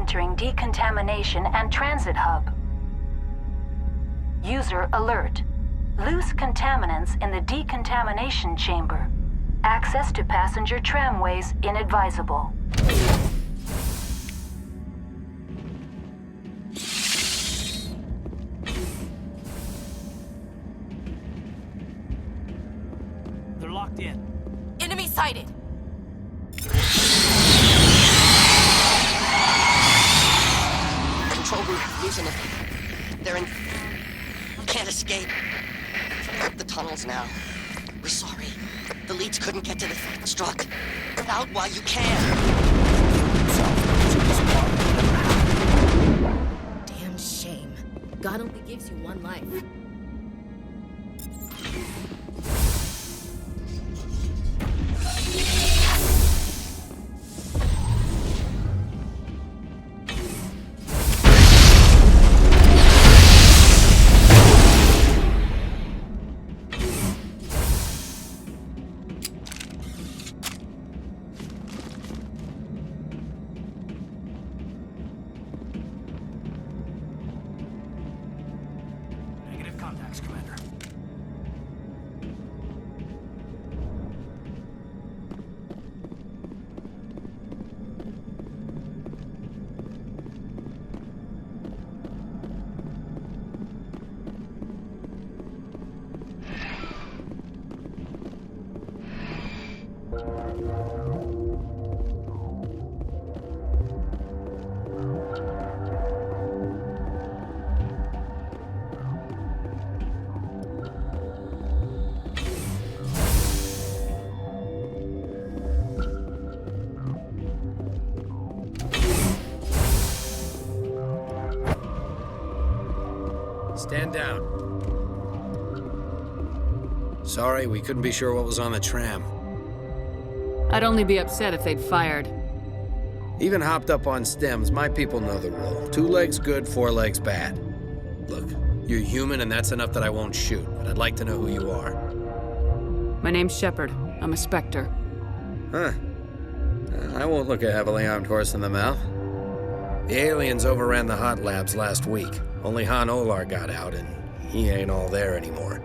entering decontamination and transit hub. User alert. Loose contaminants in the decontamination chamber. Access to passenger tramways inadvisable. They're locked in. Enemy sighted! Control room, losing it. They're in... Can't escape. The tunnels now. We're sorry. The leads couldn't get to the struck. Get out while you can. Damn shame. God only gives you one life. Contacts, Commander. Stand down. Sorry, we couldn't be sure what was on the tram. I'd only be upset if they'd fired. Even hopped up on stems, my people know the rule. 2 legs good, 4 legs bad. Look, you're human and that's enough that I won't shoot, but I'd like to know who you are. My name's Shepard. I'm a Spectre. Huh. I won't look a heavily armed horse in the mouth. The aliens overran the hot labs last week. Only Han Olar got out, and he ain't all there anymore.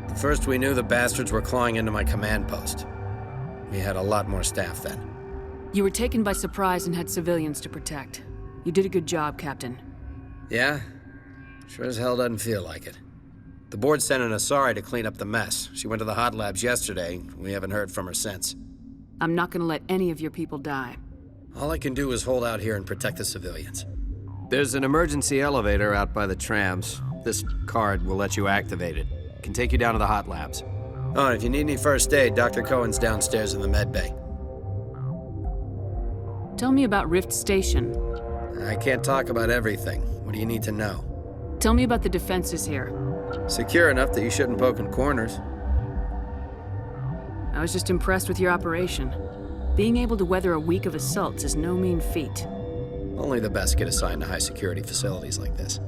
The first we knew, the bastards were clawing into my command post. We had a lot more staff then. You were taken by surprise and had civilians to protect. You did a good job, Captain. Yeah? Sure as hell doesn't feel like it. The board sent an Asari to clean up the mess. She went to the hot labs yesterday. We haven't heard from her since. I'm not gonna let any of your people die. All I can do is hold out here and protect the civilians. There's an emergency elevator out by the trams. This card will let you activate it. Can take you down to the hot labs. Oh, and if you need any first aid, Dr. Cohen's downstairs in the med bay. Tell me about Rift Station. I can't talk about everything. What do you need to know? Tell me about the defenses here. Secure enough that you shouldn't poke in corners. I was just impressed with your operation. Being able to weather a week of assaults is no mean feat. Only the best get assigned to high-security facilities like this.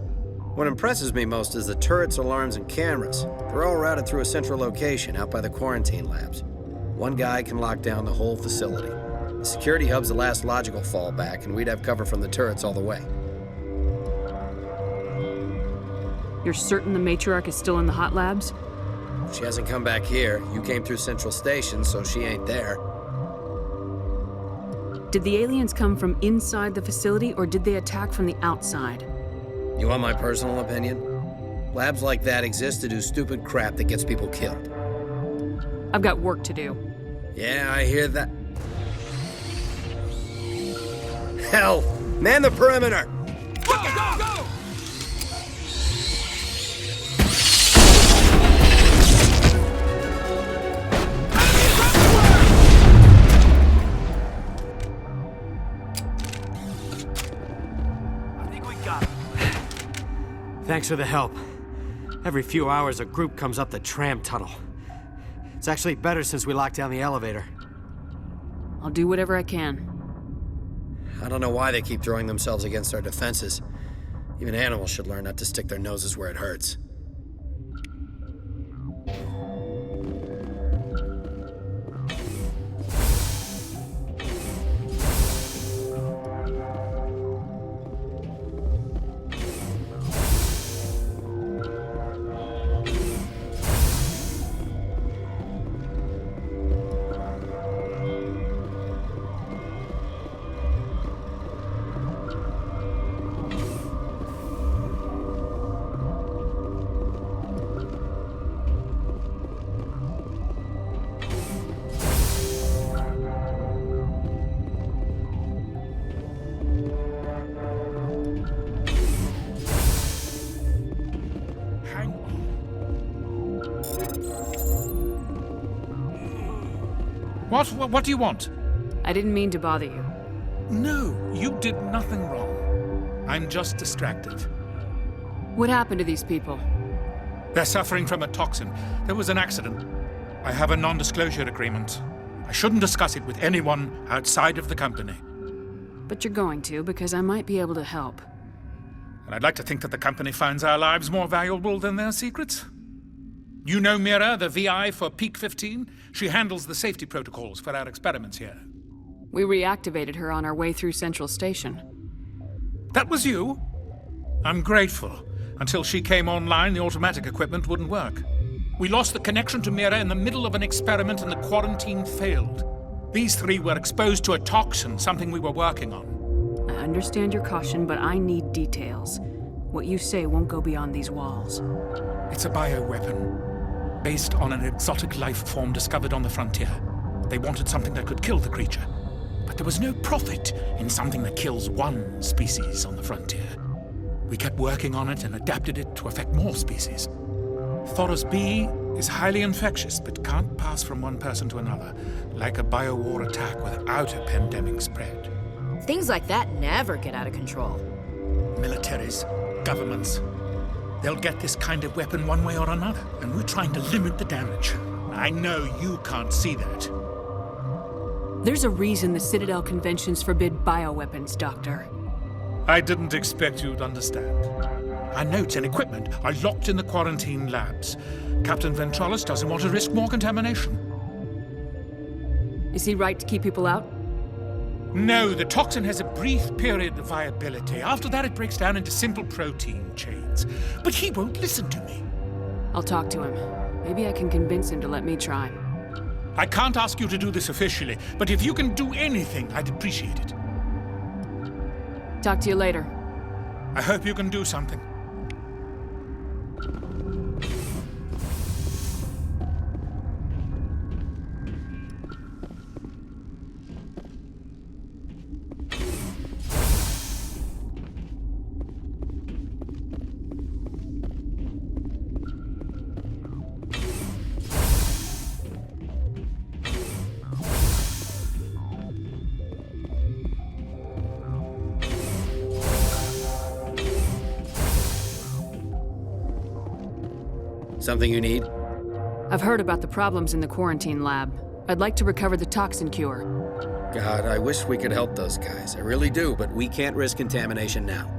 What impresses me most is the turrets, alarms, and cameras. They're all routed through a central location out by the quarantine labs. One guy can lock down the whole facility. The security hub's the last logical fallback, and we'd have cover from the turrets all the way. You're certain the matriarch is still in the hot labs? She hasn't come back here. You came through Central Station, so she ain't there. Did the aliens come from inside the facility, or did they attack from the outside? You want my personal opinion? Labs like that exist to do stupid crap that gets people killed. I've got work to do. Yeah, I hear that. Hell! Man the perimeter! Go, go, go! Thanks for the help. Every few hours, a group comes up the tram tunnel. It's actually better since we locked down the elevator. I'll do whatever I can. I don't know why they keep throwing themselves against our defenses. Even animals should learn not to stick their noses where it hurts. What do you want? I didn't mean to bother you. No, you did nothing wrong. I'm just distracted. What happened to these people? They're suffering from a toxin. There was an accident. I have a non-disclosure agreement. I shouldn't discuss it with anyone outside of the company. But you're going to, because I might be able to help. And I'd like to think that the company finds our lives more valuable than their secrets. You know Mira, the VI for Peak 15? She handles the safety protocols for our experiments here. We reactivated her on our way through Central Station. That was you? I'm grateful. Until she came online, the automatic equipment wouldn't work. We lost the connection to Mira in the middle of an experiment and the quarantine failed. These three were exposed to a toxin, something we were working on. I understand your caution, but I need details. What you say won't go beyond these walls. It's a bioweapon, based on an exotic life form discovered on the frontier. They wanted something that could kill the creature. But there was no profit in something that kills one species on the frontier. We kept working on it and adapted it to affect more species. Thoros B is highly infectious, but can't pass from one person to another, like a biowar attack without a pandemic spread. Things like that never get out of control. Militaries, governments, they'll get this kind of weapon one way or another, and we're trying to limit the damage. I know you can't see that. There's a reason the Citadel conventions forbid bioweapons, Doctor. I didn't expect you'd understand. Our notes and equipment are locked in the quarantine labs. Captain Ventralis doesn't want to risk more contamination. Is he right to keep people out? No, the toxin has a brief period of viability. After that, it breaks down into simple protein chains. But he won't listen to me. I'll talk to him. Maybe I can convince him to let me try. I can't ask you to do this officially, but if you can do anything, I'd appreciate it. Talk to you later. I hope you can do something. Something you need? I've heard about the problems in the quarantine lab. I'd like to recover the toxin cure. God, I wish we could help those guys. I really do, but we can't risk contamination now.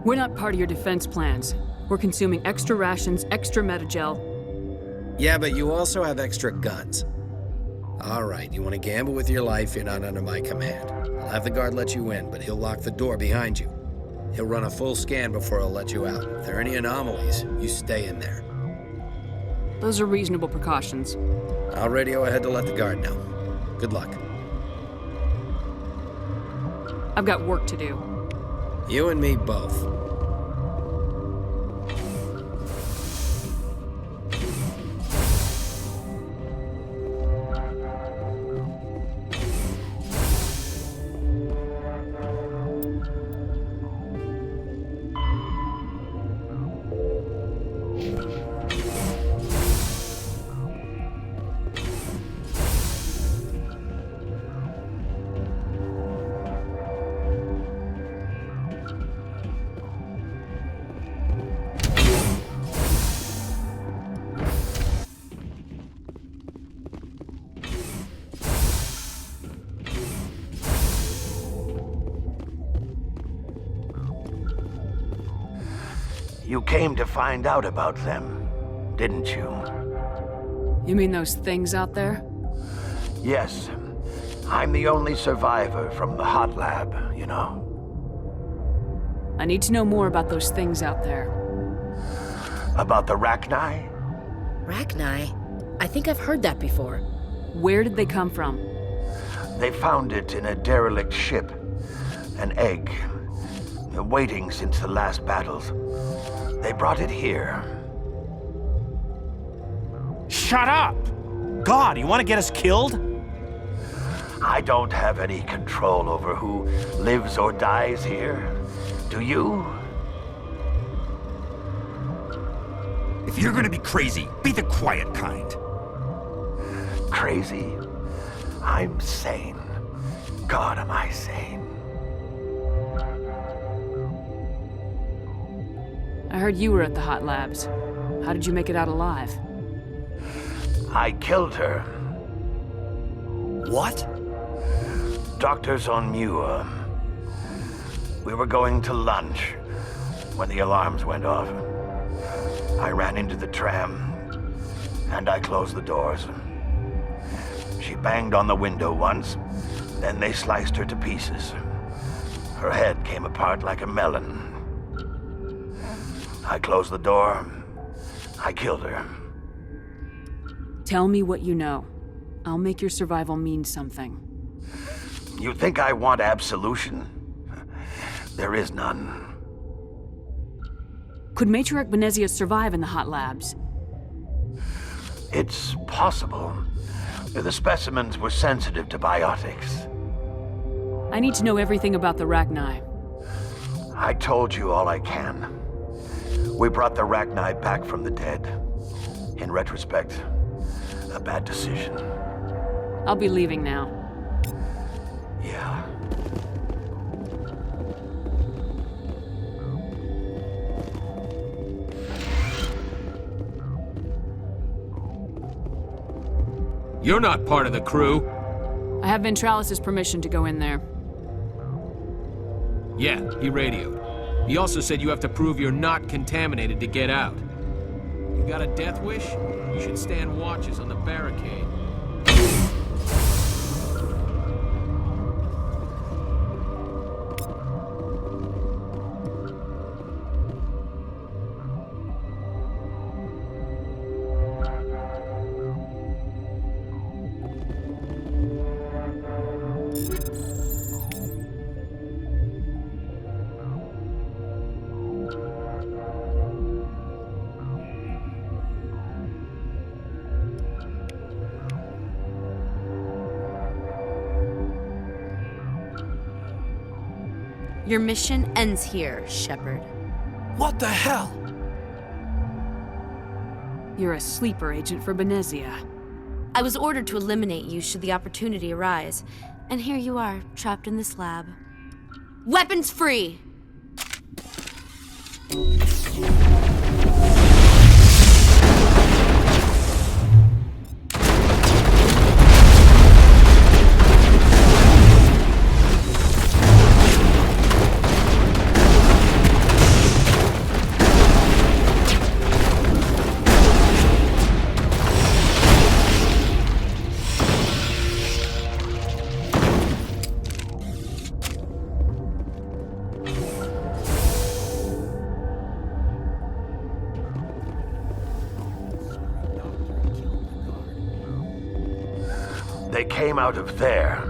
We're not part of your defense plans. We're consuming extra rations, extra metagel. Yeah, but you also have extra guns. All right, you want to gamble with your life, you're not under my command. I'll have the guard let you in, but he'll lock the door behind you. He'll run a full scan before he'll let you out. If there are any anomalies, you stay in there. Those are reasonable precautions. I'll radio ahead to let the guard know. Good luck. I've got work to do. You and me both. You came to find out about them, didn't you? You mean those things out there? Yes. I'm the only survivor from the hot lab, you know. I need to know more about those things out there. About the Rachni? Rachni? I think I've heard that before. Where did they come from? They found it in a derelict ship. An egg. Waiting since the last battles. They brought it here. Shut up! God, you want to get us killed? I don't have any control over who lives or dies here. Do you? If you're gonna be crazy, be the quiet kind. Crazy? I'm sane. God, am I sane. I heard you were at the hot labs. How did you make it out alive? I killed her. What? Doctors on Muir. We were going to lunch when the alarms went off. I ran into the tram, and I closed the doors. She banged on the window once, then they sliced her to pieces. Her head came apart like a melon. I closed the door. I killed her. Tell me what you know. I'll make your survival mean something. You think I want absolution? There is none. Could Matriarch Benezia survive in the hot labs? It's possible. The specimens were sensitive to biotics. I need to know everything about the Rachni. I told you all I can. We brought the Rachni back from the dead. In retrospect, a bad decision. I'll be leaving now. Yeah. You're not part of the crew. I have Ventralis' permission to go in there. Yeah, he radioed. He also said you have to prove you're not contaminated to get out. You got a death wish? You should stand watches on the barricade. Your mission ends here, Shepard. What the hell? You're a sleeper agent for Benezia. I was ordered to eliminate you should the opportunity arise, and here you are, trapped in this lab. Weapons free! They came out of there.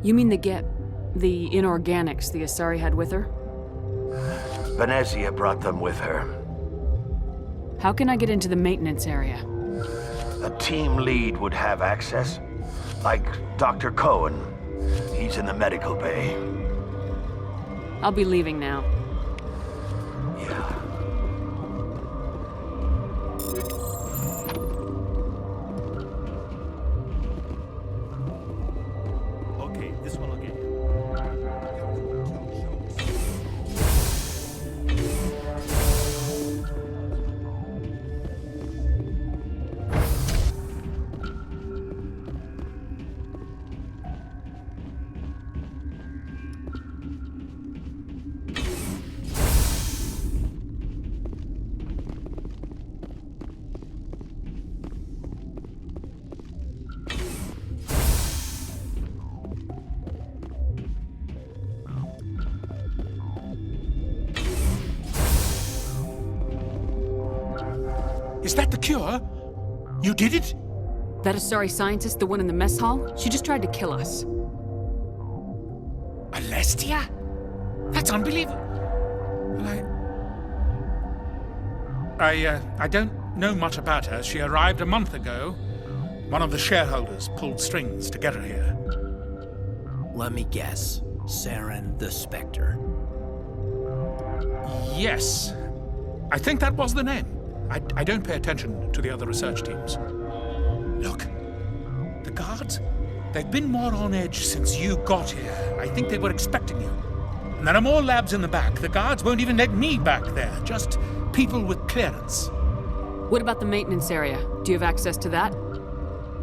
You mean the inorganics the Asari had with her? Benezia brought them with her. How can I get into the maintenance area? A team lead would have access. Like Dr. Cohen. He's in the medical bay. I'll be leaving now. Yeah. Okay, this one will get you. Is that the cure? You did it? That Asari scientist, the one in the mess hall? She just tried to kill us. Alestia? That's unbelievable. Well, I don't know much about her. She arrived a month ago. One of the shareholders pulled strings to get her here. Let me guess. Saren the Spectre. Yes. I think that was the name. I don't pay attention to the other research teams. Look, the guards, They've been more on edge since you got here. I think they were expecting you. And there are more labs in the back. The guards won't even let me back there. Just people with clearance. What about the maintenance area? Do you have access to that?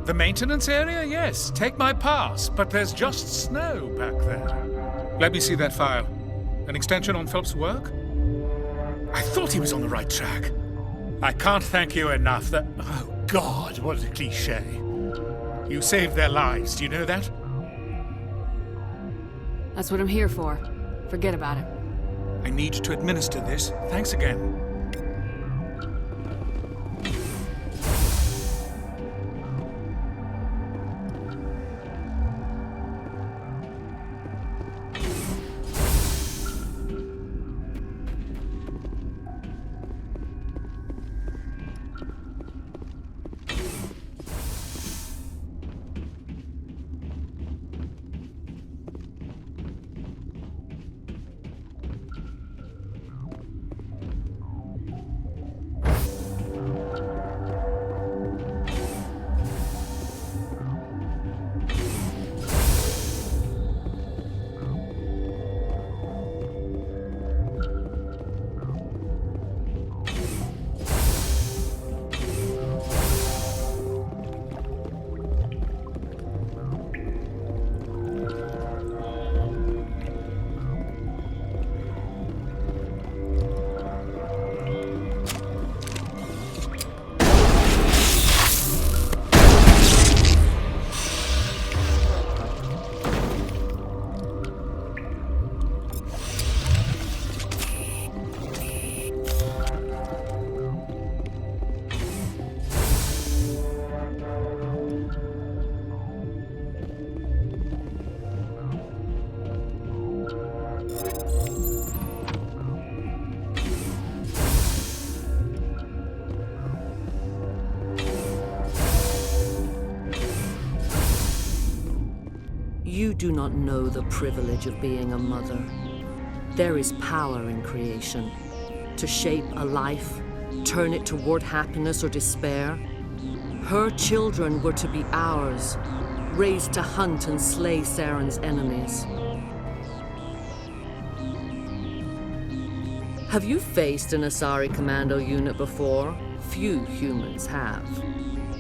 The maintenance area? Yes. Take my pass. But there's just snow back there. Let me see that file. An extension on Phelps' work? I thought he was on the right track. I can't thank you enough. Oh, God, what a cliché. You saved their lives. Do you know that? That's what I'm here for. Forget about it. I need to administer this. Thanks again. You do not know the privilege of being a mother. There is power in creation. To shape a life, turn it toward happiness or despair. Her children were to be ours, raised to hunt and slay Saren's enemies. Have you faced an Asari commando unit before? Few humans have.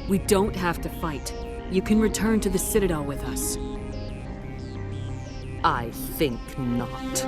We don't have to fight. You can return to the Citadel with us. I think not.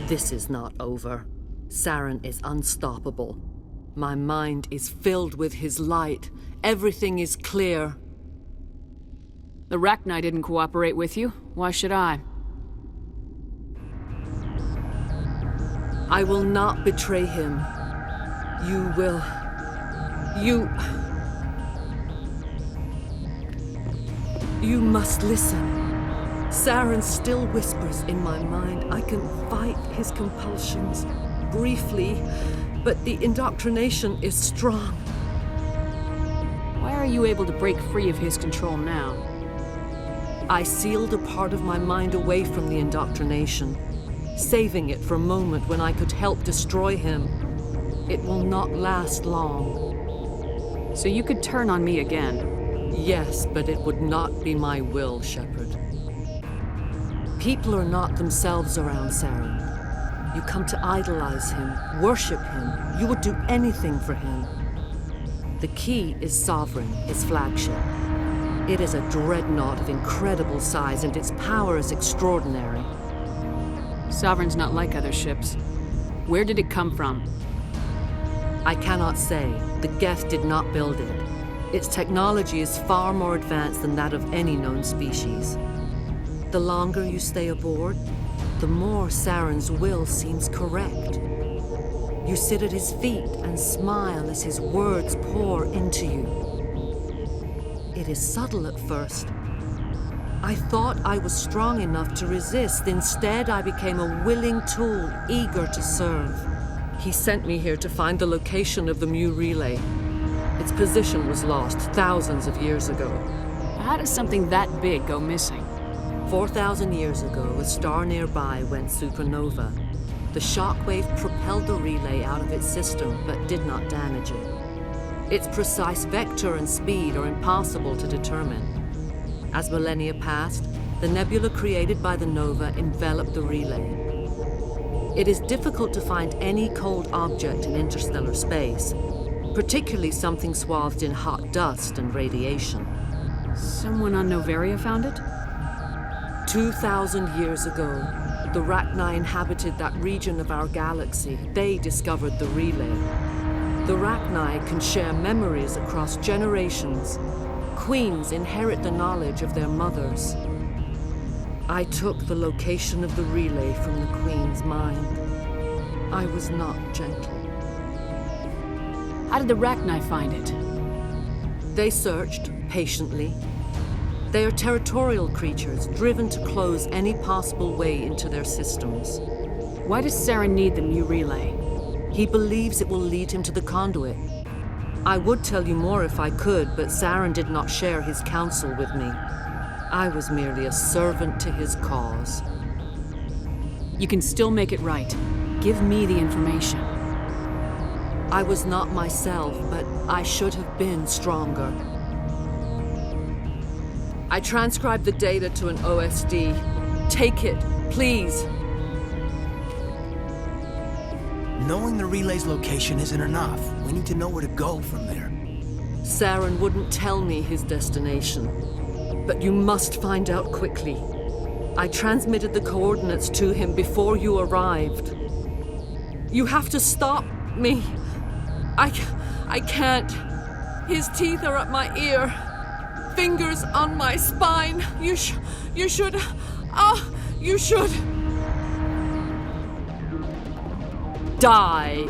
This is not over. Saren is unstoppable. My mind is filled with his light. Everything is clear. The Rachni didn't cooperate with you. Why should I? I will not betray him. You will... You must listen. Saren still whispers in my mind. I can fight his compulsions, briefly, but the indoctrination is strong. Why are you able to break free of his control now? I sealed a part of my mind away from the indoctrination, saving it for a moment when I could help destroy him. It will not last long. So you could turn on me again? Yes, but it would not be my will, Shepard. People are not themselves around Saren. You come to idolize him, worship him. You would do anything for him. The key is Sovereign, his flagship. It is a dreadnought of incredible size, and its power is extraordinary. Sovereign's not like other ships. Where did it come from? I cannot say. The Geth did not build it. Its technology is far more advanced than that of any known species. The longer you stay aboard, the more Saren's will seems correct. You sit at his feet and smile as his words pour into you. It is subtle at first. I thought I was strong enough to resist. Instead, I became a willing tool, eager to serve. He sent me here to find the location of the Mu relay. Its position was lost thousands of years ago. How does something that big go missing? 4,000 years ago, a star nearby went supernova. The shockwave propelled the relay out of its system, but did not damage it. Its precise vector and speed are impossible to determine. As millennia passed, the nebula created by the nova enveloped the relay. It is difficult to find any cold object in interstellar space, particularly something swathed in hot dust and radiation. Someone on Noveria found it? 2,000 years ago, the Rachni inhabited that region of our galaxy. They discovered the relay. The Rachni can share memories across generations. Queens inherit the knowledge of their mothers. I took the location of the relay from the Queen's mind. I was not gentle. How did the Rachni find it? They searched, patiently. They are territorial creatures, driven to close any possible way into their systems. Why does Saren need the Mu relay? He believes it will lead him to the conduit. I would tell you more if I could, but Saren did not share his counsel with me. I was merely a servant to his cause. You can still make it right. Give me the information. I was not myself, but I should have been stronger. I transcribed the data to an OSD. Take it, please. Knowing the relay's location isn't enough. We need to know where to go from there. Saren wouldn't tell me his destination, but you must find out quickly. I transmitted the coordinates to him before you arrived. You have to stop me. I can't. His teeth are at my ear. Fingers on my spine. You should. You should. Die.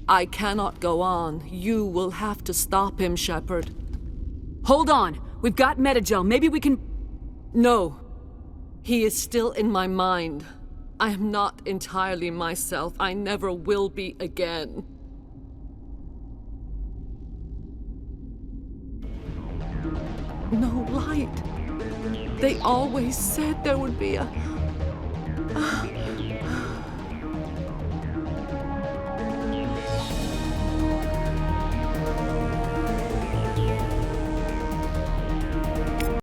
I cannot go on. You will have to stop him, Shepard. Hold on. We've got Metagel. Maybe we can... No. He is still in my mind. I am not entirely myself. I never will be again. No light. They always said there would be a